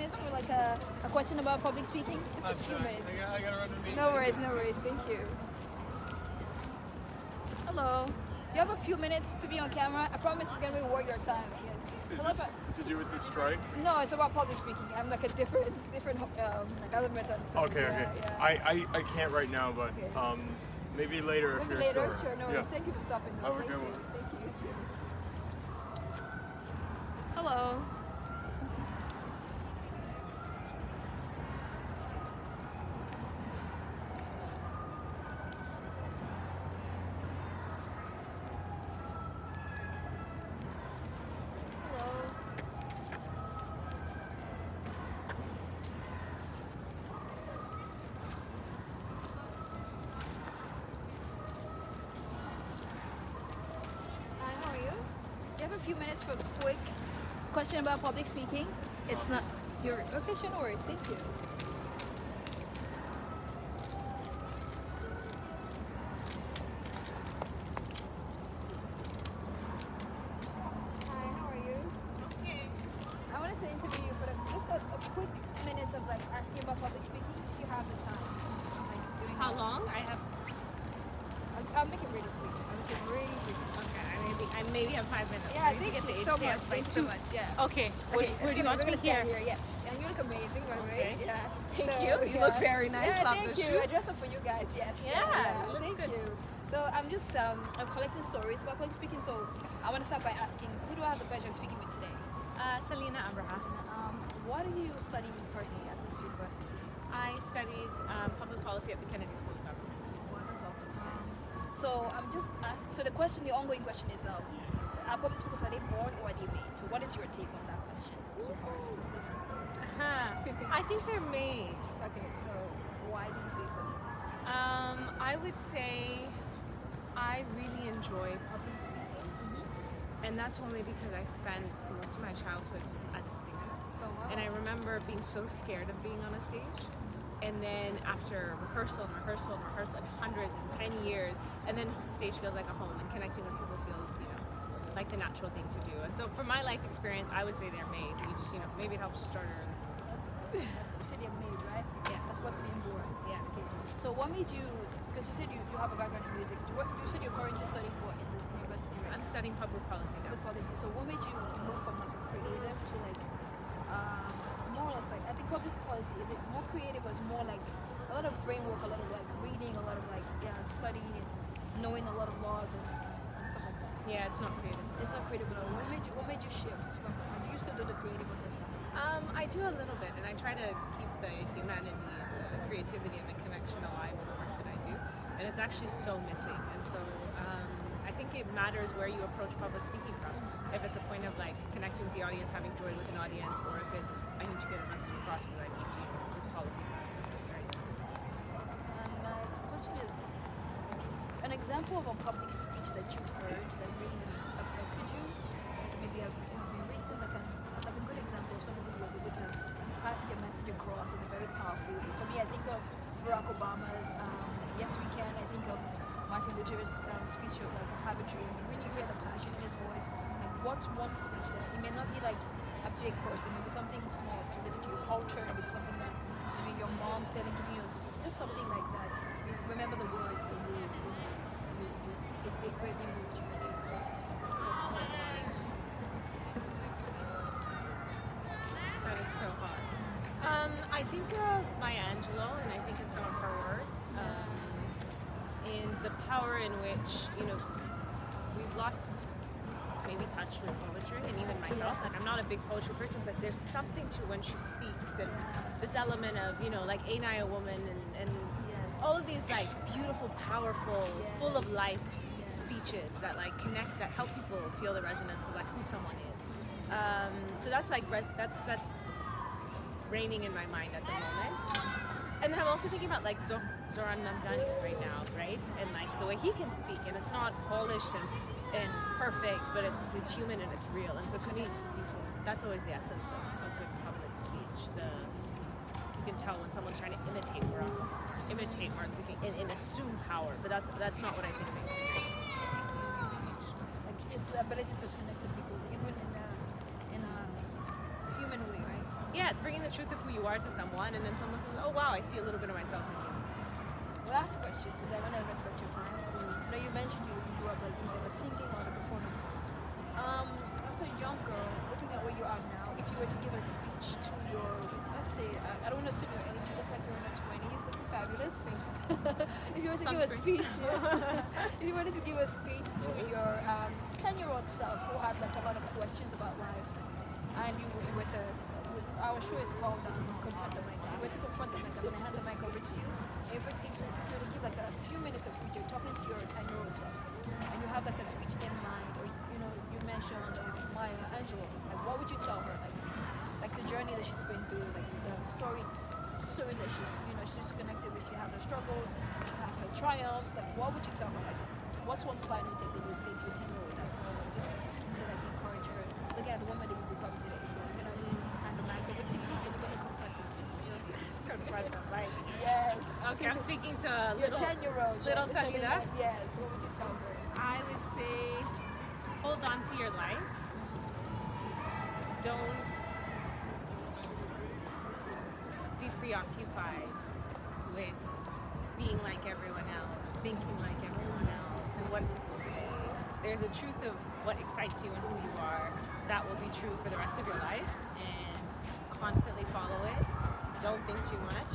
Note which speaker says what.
Speaker 1: minutes for like a question about public speaking? Just a few minutes.
Speaker 2: I gotta run the meeting.
Speaker 1: No worries, no worries. Thank you. Hello. You have a few minutes to be on camera. I promise it's gonna be worth your time. Yeah.
Speaker 2: Is this to do with the strike?
Speaker 1: No, it's about public speaking. I'm like a different element on something.
Speaker 2: Okay.
Speaker 1: Yeah.
Speaker 2: I can't right now, but
Speaker 1: Okay.
Speaker 2: maybe later.
Speaker 1: Maybe
Speaker 2: if
Speaker 1: later.
Speaker 2: you're
Speaker 1: Sure. No worries.
Speaker 2: Yeah.
Speaker 1: Thank you for stopping.
Speaker 2: Have a
Speaker 1: Thank
Speaker 2: good
Speaker 1: you.
Speaker 2: one.
Speaker 1: Thank you. You too. Hello. Hi, how are you? Do you have a few minutes for a quick question about public speaking? It's not your okay, sure, no worries. Thank you. Hi, how are you?
Speaker 3: Okay.
Speaker 1: I wanted to interview you for just a quick minutes of like asking about public speaking if you have the time. Like doing
Speaker 3: How
Speaker 1: that.
Speaker 3: long? I have.
Speaker 1: I'll make it really quick. I'll make it really quick.
Speaker 3: Okay. I maybe have 5 minutes.
Speaker 1: Yeah,
Speaker 3: I need to
Speaker 1: thank
Speaker 3: get
Speaker 1: you
Speaker 3: to
Speaker 1: so
Speaker 3: HKS,
Speaker 1: much. Thank you so
Speaker 3: two-
Speaker 1: much. Yeah.
Speaker 3: Okay.
Speaker 1: Okay,
Speaker 3: Where do you want
Speaker 1: we're
Speaker 3: me
Speaker 1: gonna stand
Speaker 3: here?
Speaker 1: here? Yes, and you look amazing, by the way.
Speaker 3: Okay.
Speaker 1: Yeah.
Speaker 3: Thank
Speaker 1: So,
Speaker 3: you. You look very nice.
Speaker 1: Yeah,
Speaker 3: Love
Speaker 1: thank
Speaker 3: the
Speaker 1: you.
Speaker 3: shoes.
Speaker 1: I dressed up for you guys. Yes.
Speaker 3: Yeah, it looks
Speaker 1: Thank
Speaker 3: good.
Speaker 1: you. So I'm just I'm collecting stories about public speaking. So I want to start by asking, who do I have the pleasure of speaking with today?
Speaker 3: Selena Abraham.
Speaker 1: What are you studying currently at this university?
Speaker 3: I studied public policy at the Kennedy School of Government.
Speaker 1: Wow, that's awesome. So I'm just asked. So the question, the ongoing question is, are public speakers, are they born or are they made? So what is your take on that question so far?
Speaker 3: I think they're made.
Speaker 1: Okay, so why do you say so?
Speaker 3: I would say I really enjoy public speaking, and that's only because I spent most of my childhood as a singer.
Speaker 1: Oh, wow.
Speaker 3: And I remember being so scared of being on a stage. And then after rehearsal and hundreds and 10 years, and then stage feels like a home, and connecting with people feels, like the natural thing to do. And so from my life experience, I would say they're made. You just, maybe it helps you start early.
Speaker 1: That's awesome. You said you're made, right?
Speaker 3: Yeah.
Speaker 1: That's supposed to be inborn.
Speaker 3: Yeah.
Speaker 1: Okay. So what made you, because you said you have a background in music, you said you're currently studying what in the university, right?
Speaker 3: I'm studying public policy now.
Speaker 1: With policy. So what made you move from like a creative to like more or less like, I think public policy, is it more creative or is more like a lot of brain work, a lot of like reading, a lot of like studying and knowing a lot of laws and stuff like that?
Speaker 3: Yeah, it's not creative.
Speaker 1: It's not creative at all. What made you shift from, do you still do the creative on this side?
Speaker 3: I do a little bit, and I try to keep the humanity, the creativity, and the connection alive in the work that I do. And it's actually so missing. And so I think it matters where you approach public speaking from. If it's a point of like connecting with the audience, having joy with an audience, or if it's I need to get a message across because I need to this policy in this area.
Speaker 1: That's awesome. And my question is, an example of a public speech that you heard that really affected you, like maybe a recent, like a good example of somebody who was able to pass their message across in a very powerful way. For me, I think of Barack Obama's Yes We Can. I think of Martin Luther's speech of like I Have a Dream. When you hear the passion in his voice, like what's one speech that it may not be like a big person, maybe something small to relate to your culture, maybe something that maybe your mom giving you a speech, just something like that. You remember the words that it greatly moved you.
Speaker 3: That is so hard. I think of Maya Angelou, and I think of some of her words, and the power in which we've lost maybe touch with poetry, and even myself. Like I'm not a big poetry person, but there's something to when she speaks, and this element of like Ain't I a Woman, and all of these like beautiful, powerful, full of life speeches that like connect, that help people feel the resonance of like who someone is. So that's like that's reigning in my mind at the moment. And then I'm also thinking about like Zohran Mamdani right now, right? And like the way he can speak, and it's not polished and perfect, but it's human and it's real. And so to me, that's always the essence of a good public speech. You can tell when someone's trying to imitate Martin Luther King and assume power, but that's not what I think makes it great speech.
Speaker 1: Like it's the ability to connect to people, even in a human way, right?
Speaker 3: yeah, it's bringing the truth of who you are to someone, and then someone says, oh wow, I see a little bit of myself in you.
Speaker 1: Last question, because I want to respect your time. I know you mentioned you grew up like singing or the performance. As a young girl, looking at where you are now, if you were to give a speech to your, let's say, I don't want to assume your age, you look like you're in your 20s, looking fabulous. If you were to give a speech, if you wanted to give a speech to your 10-year-old self who had like a lot of questions about life, and you were to, our show is called Confront the Mic. If you were to confront the mic, I'm going to hand the mic over to you. If you were to give like a few minutes of speech, you're talking to your 10-year-old self, and you have like a speech in mind, or you mentioned Maya Angelou, like what would you tell her, like the journey that she's been through, like the story that she's connected with, she had her struggles, she had her triumphs, like what would you tell her, like what's one final thing that you would say to your 10-year-old just to like encourage her, look at the woman that you become today. So you're gonna hand the mic over to you, and you're gonna confront her.
Speaker 3: Confront the mic.
Speaker 1: Yes.
Speaker 3: Okay, I'm speaking to
Speaker 1: Your 10-year-old.
Speaker 3: little Selena.
Speaker 1: Yes. What would you tell her?
Speaker 3: I would say, hold on to your light. Don't be preoccupied with being like everyone else, thinking like everyone else, and what people say. There's a truth of what excites you and who you are that will be true for the rest of your life, and constantly follow it. Don't think too much.